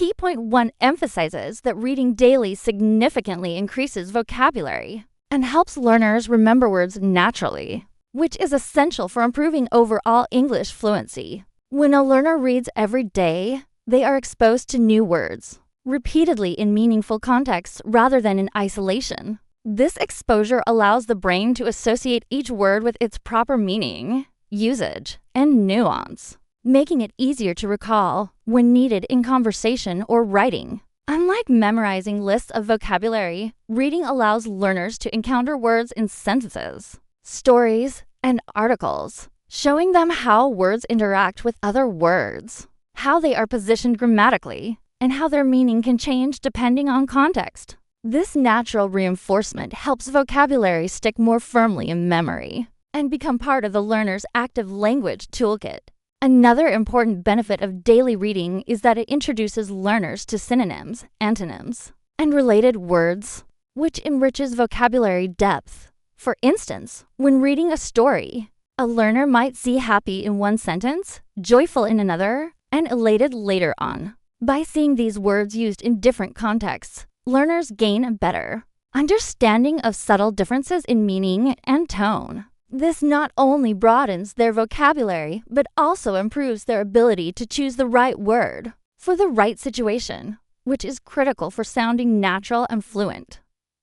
Key point 1 emphasizes that reading daily significantly increases vocabulary and helps learners remember words naturally, which is essential for improving overall English fluency. When a learner reads every day, they are exposed to new words, repeatedly in meaningful contexts rather than in isolation. This exposure allows the brain to associate each word with its proper meaning, usage, and nuance, making it easier to recall when needed in conversation or writing. Unlike memorizing lists of vocabulary, reading allows learners to encounter words in sentences, stories, and articles, showing them how words interact with other words, how they are positioned grammatically, and how their meaning can change depending on context. This natural reinforcement helps vocabulary stick more firmly in memory and become part of the learner's active language toolkit. Another important benefit of daily reading is that it introduces learners to synonyms, antonyms, and related words, which enriches vocabulary depth. For instance, when reading a story, a learner might see happy in one sentence, joyful in another, and elated later on. By seeing these words used in different contexts, learners gain a better understanding of subtle differences in meaning and tone. This not only broadens their vocabulary, but also improves their ability to choose the right word for the right situation, which is critical for sounding natural and fluent.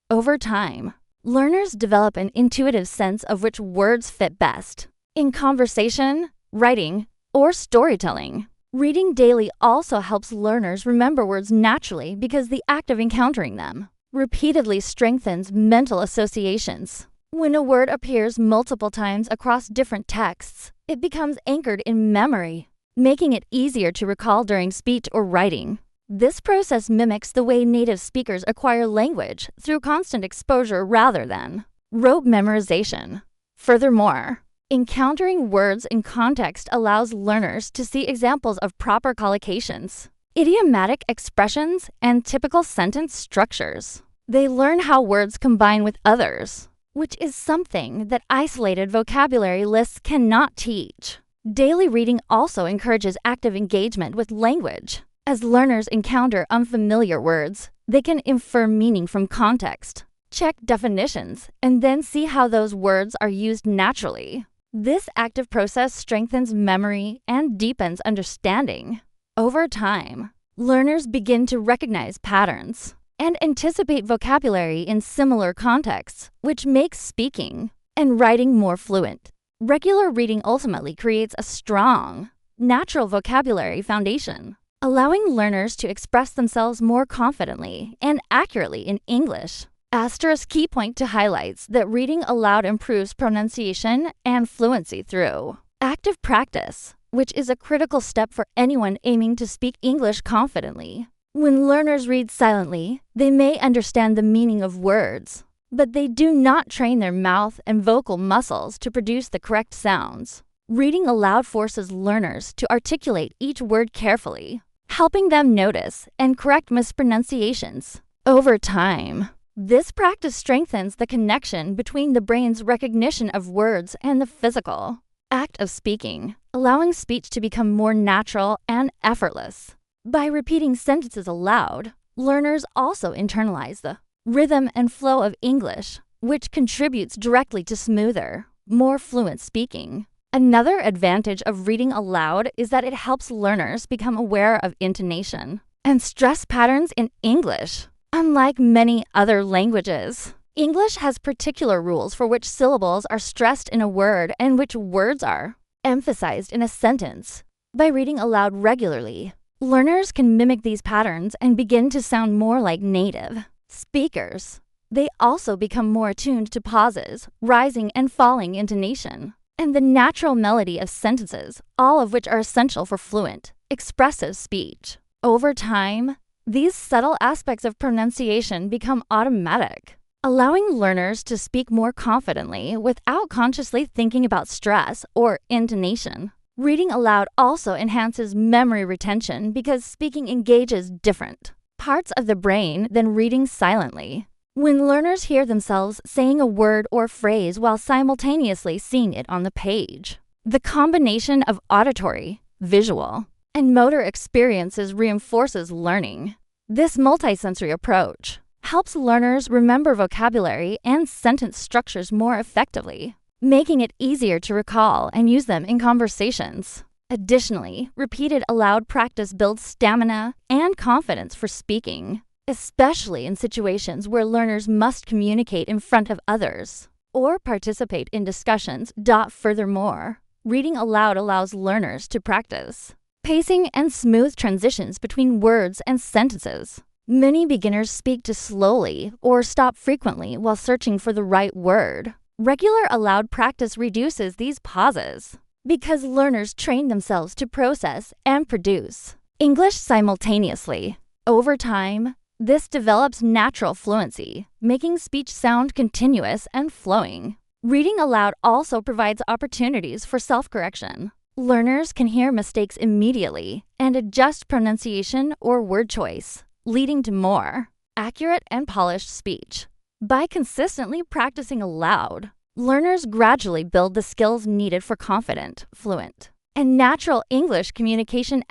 Over time, learners develop an intuitive sense of which words fit best in conversation, writing, or storytelling. Reading daily also helps learners remember words naturally because the act of encountering them repeatedly strengthens mental associations. When a word appears multiple times across different texts, it becomes anchored in memory, making it easier to recall during speech or writing. This process mimics the way native speakers acquire language through constant exposure rather than rote memorization. Furthermore, encountering words in context allows learners to see examples of proper collocations, idiomatic expressions, and typical sentence structures. They learn how words combine with others, which is something that isolated vocabulary lists cannot teach. Daily reading also encourages active engagement with language. As learners encounter unfamiliar words, they can infer meaning from context, check definitions, and then see how those words are used naturally. This active process strengthens memory and deepens understanding. Over time, learners begin to recognize patterns and anticipate vocabulary in similar contexts, which makes speaking and writing more fluent. Regular reading ultimately creates a strong, natural vocabulary foundation, allowing learners to express themselves more confidently and accurately in English. Asterisk key point to highlights that reading aloud improves pronunciation and fluency through active practice, which is a critical step for anyone aiming to speak English confidently. When learners read silently, they may understand the meaning of words, but they do not train their mouth and vocal muscles to produce the correct sounds. Reading aloud forces learners to articulate each word carefully, helping them notice and correct mispronunciations. Over time, this practice strengthens the connection between the brain's recognition of words and the physical act of speaking, allowing speech to become more natural and effortless. By repeating sentences aloud, learners also internalize the rhythm and flow of English, which contributes directly to smoother, more fluent speaking. Another advantage of reading aloud is that it helps learners become aware of intonation and stress patterns in English. Unlike many other languages, English has particular rules for which syllables are stressed in a word and which words are emphasized in a sentence. By reading aloud regularly, learners can mimic these patterns and begin to sound more like native speakers. They also become more attuned to pauses, rising and falling intonation, and the natural melody of sentences, all of which are essential for fluent, expressive speech. Over time, these subtle aspects of pronunciation become automatic, allowing learners to speak more confidently without consciously thinking about stress or intonation. Reading aloud also enhances memory retention because speaking engages different parts of the brain than reading silently. When learners hear themselves saying a word or phrase while simultaneously seeing it on the page, the combination of auditory, visual, and motor experiences reinforces learning. This multisensory approach helps learners remember vocabulary and sentence structures more effectively, making it easier to recall and use them in conversations. Additionally, repeated aloud practice builds stamina and confidence for speaking, especially in situations where learners must communicate in front of others or participate in discussions. Furthermore, reading aloud allows learners to practice pacing and smooth transitions between words and sentences. Many beginners speak too slowly or stop frequently while searching for the right word. Regular aloud practice reduces these pauses because learners train themselves to process and produce English simultaneously. Over time, this develops natural fluency, making speech sound continuous and flowing. Reading aloud also provides opportunities for self-correction. Learners can hear mistakes immediately and adjust pronunciation or word choice, leading to more accurate and polished speech. By consistently practicing aloud, learners gradually build the skills needed for confident, fluent, and natural English communication.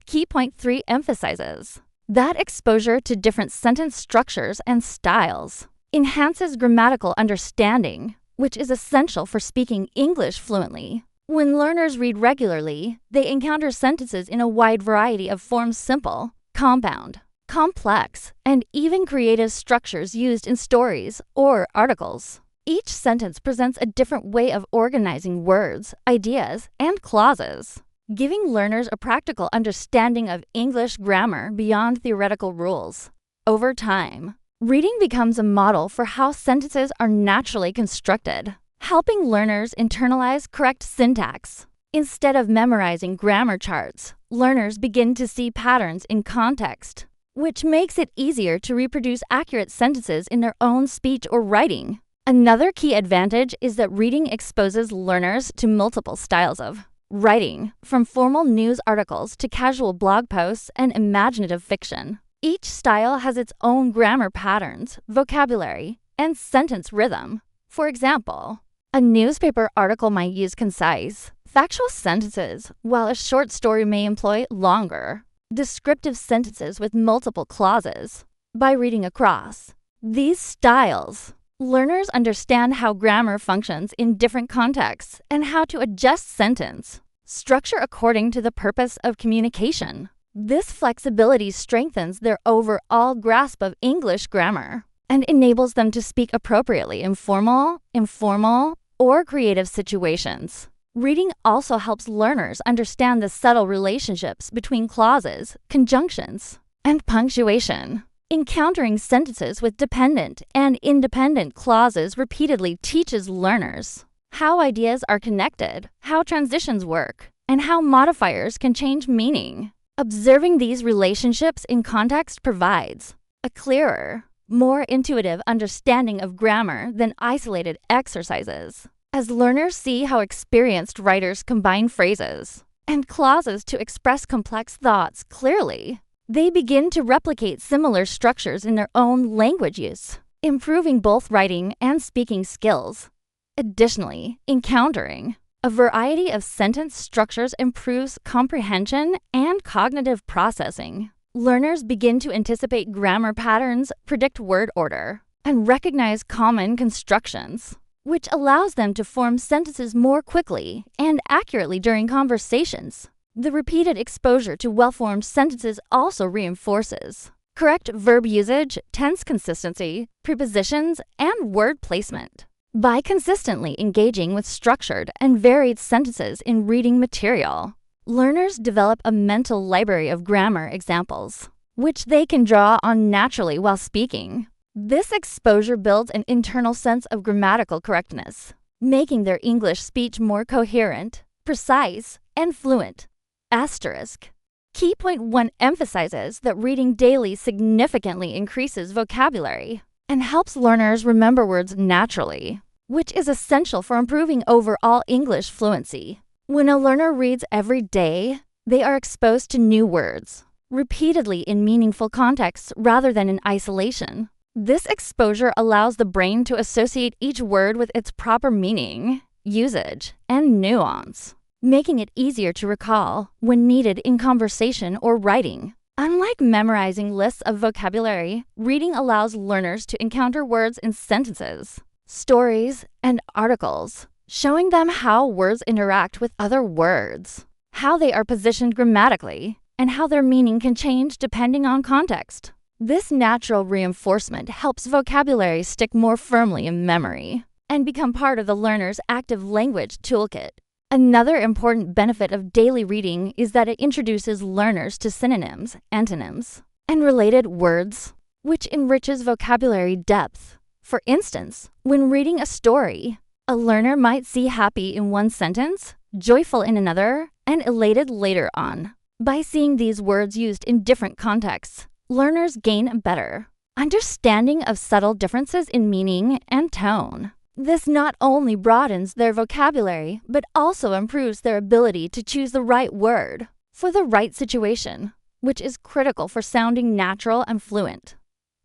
Key point 3 emphasizes that exposure to different sentence structures and styles enhances grammatical understanding, which is essential for speaking English fluently. When learners read regularly, they encounter sentences in a wide variety of forms: simple, compound, complex, and even creative structures used in stories or articles. Each sentence presents a different way of organizing words, ideas, and clauses, giving learners a practical understanding of English grammar beyond theoretical rules. Over time, reading becomes a model for how sentences are naturally constructed, helping learners internalize correct syntax. Instead of memorizing grammar charts, learners begin to see patterns in context, which makes it easier to reproduce accurate sentences in their own speech or writing. Another key advantage is that reading exposes learners to multiple styles of writing, from formal news articles to casual blog posts and imaginative fiction. Each style has its own grammar patterns, vocabulary, and sentence rhythm. For example, a newspaper article might use concise, factual sentences, while a short story may employ longer, descriptive sentences with multiple clauses. By reading across these styles, learners understand how grammar functions in different contexts and how to adjust sentence structure according to the purpose of communication. This flexibility strengthens their overall grasp of English grammar and enables them to speak appropriately in formal, informal, or creative situations. Reading also helps learners understand the subtle relationships between clauses, conjunctions, and punctuation. Encountering sentences with dependent and independent clauses repeatedly teaches learners how ideas are connected, how transitions work, and how modifiers can change meaning. Observing these relationships in context provides a clearer, more intuitive understanding of grammar than isolated exercises. As learners see how experienced writers combine phrases and clauses to express complex thoughts clearly, they begin to replicate similar structures in their own language use, improving both writing and speaking skills. Additionally, encountering a variety of sentence structures improves comprehension and cognitive processing. Learners begin to anticipate grammar patterns, predict word order, and recognize common constructions, which allows them to form sentences more quickly and accurately during conversations. The repeated exposure to well-formed sentences also reinforces correct verb usage, tense consistency, prepositions, and word placement. By consistently engaging with structured and varied sentences in reading material, learners develop a mental library of grammar examples, which they can draw on naturally while speaking. This exposure builds an internal sense of grammatical correctness, making their English speech more coherent, precise, and fluent. Key point 1 emphasizes that reading daily significantly increases vocabulary and helps learners remember words naturally, which is essential for improving overall English fluency. When a learner reads every day, they are exposed to new words, repeatedly in meaningful contexts rather than in isolation. This exposure allows the brain to associate each word with its proper meaning, usage, and nuance. making it easier to recall when needed in conversation or writing. Unlike memorizing lists of vocabulary, reading allows learners to encounter words in sentences, stories, and articles, showing them how words interact with other words, how they are positioned grammatically, and how their meaning can change depending on context. This natural reinforcement helps vocabulary stick more firmly in memory and become part of the learner's active language toolkit. Another important benefit of daily reading is that it introduces learners to synonyms, antonyms, and related words, which enriches vocabulary depth. For instance, when reading a story, a learner might see happy in one sentence, joyful in another, and elated later on. By seeing these words used in different contexts, learners gain a better understanding of subtle differences in meaning and tone. This not only broadens their vocabulary, but also improves their ability to choose the right word for the right situation, which is critical for sounding natural and fluent.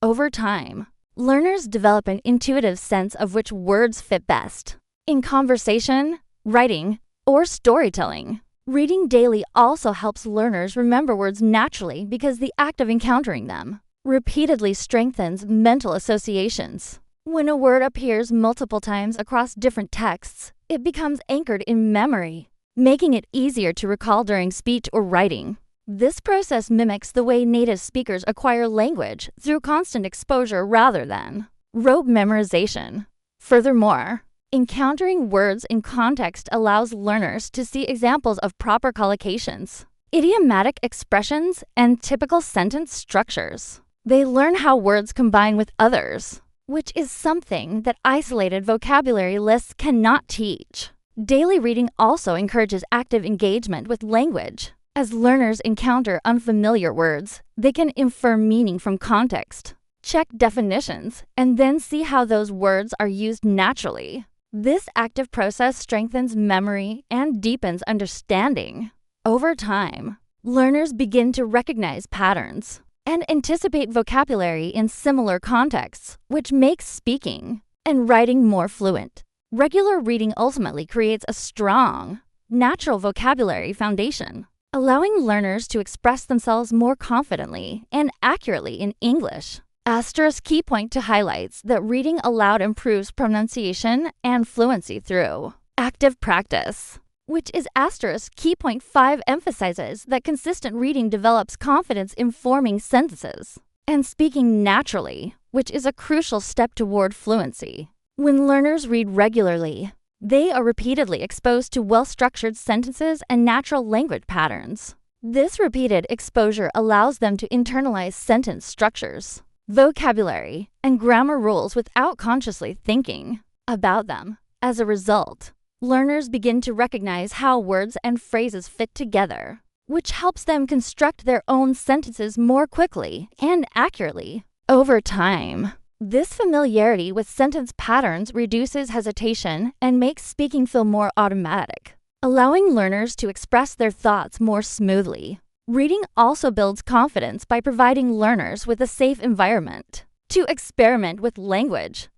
Over time, learners develop an intuitive sense of which words fit best in conversation, writing, or storytelling. Reading daily also helps learners remember words naturally because the act of encountering them repeatedly strengthens mental associations. When a word appears multiple times across different texts, it becomes anchored in memory, making it easier to recall during speech or writing. This process mimics the way native speakers acquire language through constant exposure rather than rote memorization. Furthermore, encountering words in context allows learners to see examples of proper collocations, idiomatic expressions, and typical sentence structures. They learn how words combine with others, which is something that isolated vocabulary lists cannot teach. Daily reading also encourages active engagement with language. As learners encounter unfamiliar words, they can infer meaning from context, check definitions, and then see how those words are used naturally. This active process strengthens memory and deepens understanding. Over time, learners begin to recognize patterns and anticipate vocabulary in similar contexts, which makes speaking and writing more fluent. Regular reading ultimately creates a strong, natural vocabulary foundation, allowing learners to express themselves more confidently and accurately in English. Asterisk key point to highlights that reading aloud improves pronunciation and fluency through active practice, which is asterisk key point 5 emphasizes that consistent reading develops confidence in forming sentences and speaking naturally, which is a crucial step toward fluency. When learners read regularly, they are repeatedly exposed to well-structured sentences and natural language patterns. This repeated exposure allows them to internalize sentence structures, vocabulary, and grammar rules without consciously thinking about them. As a result, learners begin to recognize how words and phrases fit together, which helps them construct their own sentences more quickly and accurately. Over time, this familiarity with sentence patterns reduces hesitation and makes speaking feel more automatic, allowing learners to express their thoughts more smoothly. Reading also builds confidence by providing learners with a safe environment to experiment with language.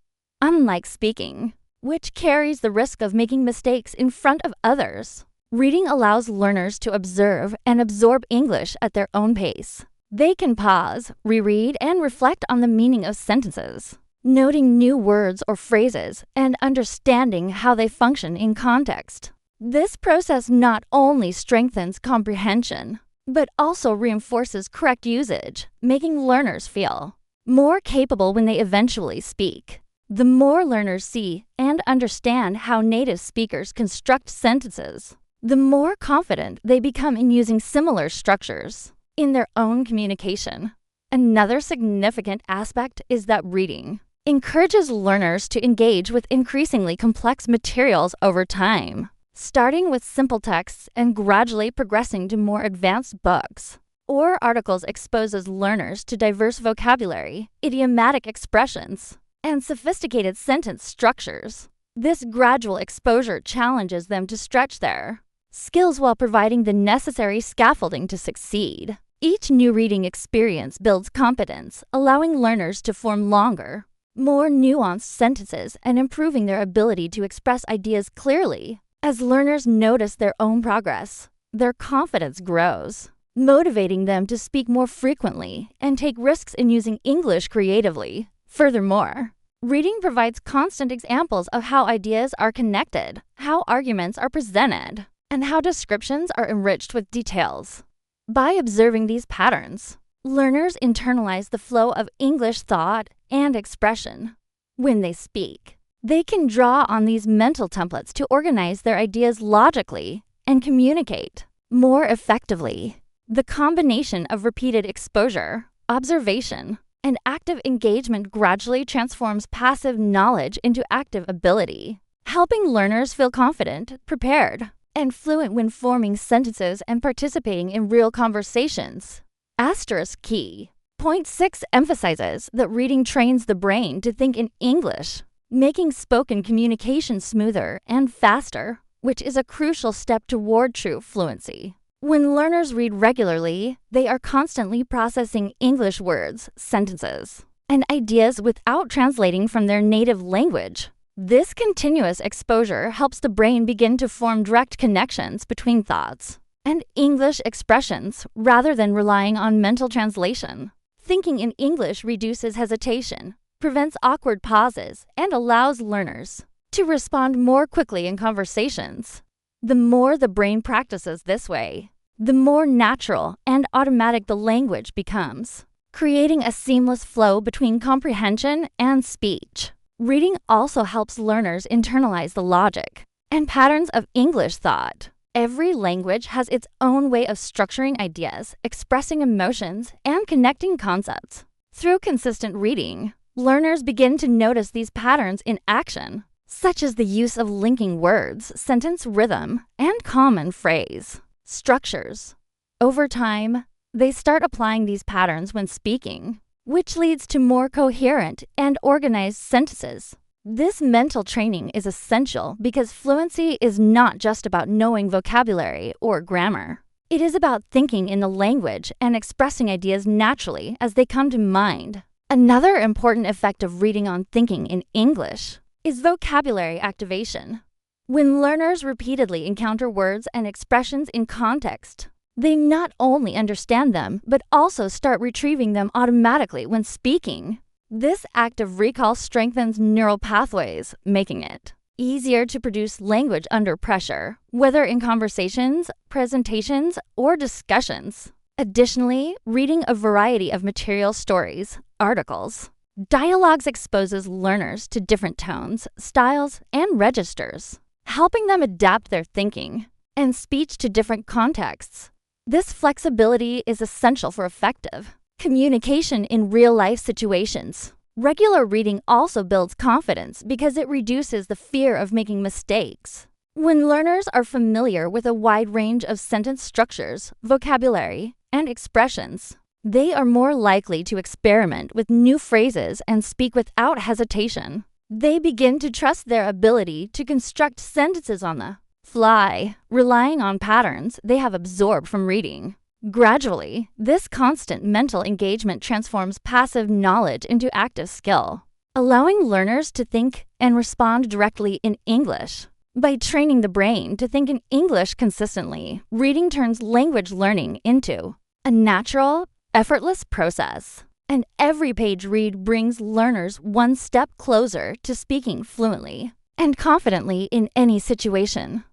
Unlike speaking, which carries the risk of making mistakes in front of others, reading allows learners to observe and absorb English at their own pace. They can pause, reread, and reflect on the meaning of sentences, noting new words or phrases and understanding how they function in context. This process not only strengthens comprehension, but also reinforces correct usage, making learners feel more capable when they eventually speak. The more learners see and understand how native speakers construct sentences, the more confident they become in using similar structures in their own communication. Another significant aspect is that reading encourages learners to engage with increasingly complex materials over time, starting with simple texts and gradually progressing to more advanced books or articles. Exposes learners to diverse vocabulary, idiomatic expressions, and sophisticated sentence structures. This gradual exposure challenges them to stretch their skills while providing the necessary scaffolding to succeed. Each new reading experience builds competence, allowing learners to form longer, more nuanced sentences and improving their ability to express ideas clearly As learners notice their own progress, their confidence grows, motivating them to speak more frequently and take risks in using English creatively. Furthermore, reading provides constant examples of how ideas are connected, how arguments are presented, and how descriptions are enriched with details. By observing these patterns, learners internalize the flow of English thought and expression. When they speak, they can draw on these mental templates to organize their ideas logically and communicate more effectively. The combination of repeated exposure, observation, and active engagement gradually transforms passive knowledge into active ability, helping learners feel confident, prepared, and fluent when forming sentences and participating in real conversations. Asterisk key. Point 6 emphasizes that reading trains the brain to think in English, making spoken communication smoother and faster, which is a crucial step toward true fluency. When learners read regularly, they are constantly processing English words, sentences, and ideas without translating from their native language. This continuous exposure helps the brain begin to form direct connections between thoughts and English expressions rather than relying on mental translation. Thinking in English reduces hesitation, prevents awkward pauses, and allows learners to respond more quickly in conversations. The more the brain practices this way, the more natural and automatic the language becomes, creating a seamless flow between comprehension and speech. Reading also helps learners internalize the logic and patterns of English thought. Every language has its own way of structuring ideas, expressing emotions, and connecting concepts. Through consistent reading, learners begin to notice these patterns in action, such as the use of linking words, sentence rhythm, and common phrase structures. Over time, they start applying these patterns when speaking, which leads to more coherent and organized sentences. This mental training is essential because fluency is not just about knowing vocabulary or grammar. It is about thinking in the language and expressing ideas naturally as they come to mind. Another important effect of reading on thinking in English is vocabulary activation. When learners repeatedly encounter words and expressions in context, they not only understand them, but also start retrieving them automatically when speaking. This active recall strengthens neural pathways, making it easier to produce language under pressure, whether in conversations, presentations, or discussions. Additionally, reading a variety of material stories, articles, dialogues exposes learners to different tones, styles, and registers, helping them adapt their thinking and speech to different contexts. This flexibility is essential for effective communication in real-life situations. Regular reading also builds confidence because it reduces the fear of making mistakes. When learners are familiar with a wide range of sentence structures, vocabulary, and expressions, they are more likely to experiment with new phrases and speak without hesitation. They begin to trust their ability to construct sentences on the fly, relying on patterns they have absorbed from reading. Gradually, this constant mental engagement transforms passive knowledge into active skill, allowing learners to think and respond directly in English. By training the brain to think in English consistently, reading turns language learning into a natural, effortless process. And every page read brings learners one step closer to speaking fluently and confidently in any situation.